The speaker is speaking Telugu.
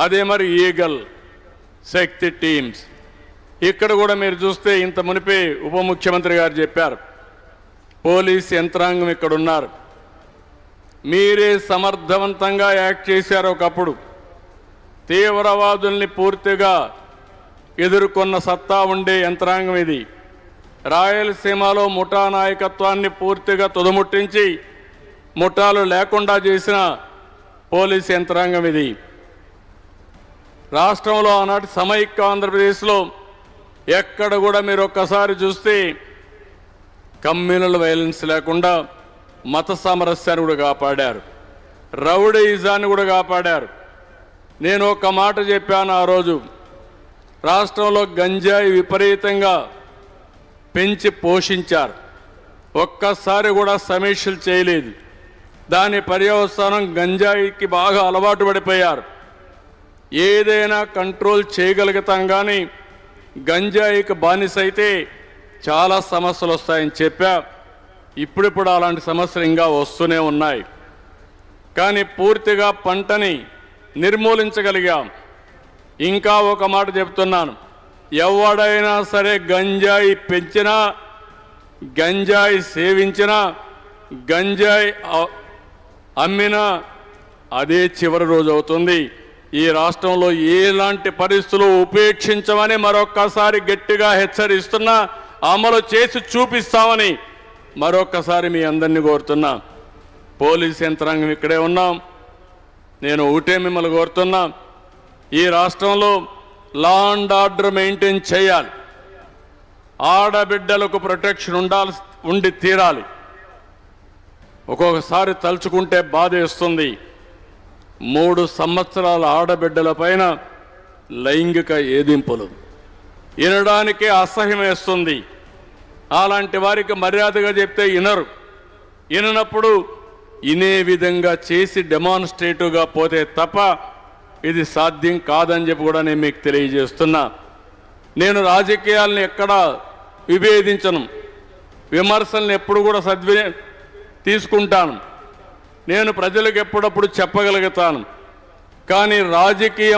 అదే మరి ఈగల్, శక్తి టీమ్స్. ఇక్కడ కూడా మీరు చూస్తే ఇంత మునిపే ఉప ముఖ్యమంత్రి గారు చెప్పారు, పోలీస్ యంత్రాంగం ఇక్కడ ఉన్నారు. మీరే సమర్థవంతంగా యాక్ట్ చేశారు. ఒకప్పుడు తీవ్రవాదుల్ని పూర్తిగా ఎదుర్కొన్న సత్తా ఉండే యంత్రాంగం ఇది. రాయలసీమలో ముఠా నాయకత్వాన్ని పూర్తిగా తుదముట్టించి ముఠాలు లేకుండా చేసిన పోలీస్ యంత్రాంగం ఇది. రాష్ట్రంలో ఆనాటి సమైక్య ఆంధ్రప్రదేశ్లో ఎక్కడ కూడా మీరు ఒక్కసారి చూస్తే కమ్యూనల్ వైలెన్స్ లేకుండా మత సామరస్యాన్ని కూడా కాపాడారు, రౌడీయిజాన్ని కూడా కాపాడారు. నేను ఒక మాట చెప్పాను ఆ రోజు, రాష్ట్రంలో గంజాయి విపరీతంగా పెంచి పోషించారు, ఒక్కసారి కూడా సమీక్షలు చేయలేదు. దాని పర్యవసానం గంజాయికి బాగా అలవాటు పడిపోయారు. ఏదైనా కంట్రోల్ చేయగలుగుతాం కానీ గంజాయికి బానిసైతే చాలా సమస్యలు వస్తాయని చెప్పా. ఇప్పుడిప్పుడు అలాంటి సమస్యలు ఇంకా వస్తూనే ఉన్నాయి. కానీ పూర్తిగా పంటని నిర్మూలించగలిగాం. ఇంకా ఒక మాట చెప్తున్నాను, ఎవడైనా సరే గంజాయి పెంచినా, గంజాయి సేవించినా, గంజాయి అమ్మినా అదే చివరి రోజు అవుతుంది. ఈ రాష్ట్రంలో ఎలాంటి పరిస్థితులు ఉపేక్షించమని మరొక్కసారి గట్టిగా హెచ్చరిస్తున్నా, అమలు చేసి చూపిస్తామని మరొక్కసారి మీ అందరినీ కోరుతున్నా. పోలీస్ యంత్రాంగం ఇక్కడే ఉన్నాం. నేను ఒకటే మిమ్మల్ని కోరుతున్నా, ఈ రాష్ట్రంలో లా అండ్ ఆర్డర్ మెయింటైన్ చేయాలి. ఆడబిడ్డలకు ప్రొటెక్షన్ ఉండి తీరాలి. ఒక్కొక్కసారి తలుచుకుంటే బాధేస్తుంది. 3 సంవత్సరాల ఆడబిడ్డల పైన లైంగిక ఏదింపులు వినడానికే అసహ్యం వేస్తుంది. అలాంటి వారికి మర్యాదగా చెప్తే వినరు. విననప్పుడు వినే విధంగా చేసి డెమాన్స్ట్రేటివ్గా పోతే తప్ప ఇది సాధ్యం కాదని చెప్పి కూడా నేను మీకు తెలియజేస్తున్నా. నేను రాజకీయాలను ఎక్కడా విభేదించను, విమర్శలను ఎప్పుడు కూడా తీసుకుంటాను. నేను ప్రజలకు ఎప్పుడప్పుడు చెప్పగలుగుతాను. కానీ రాజకీయ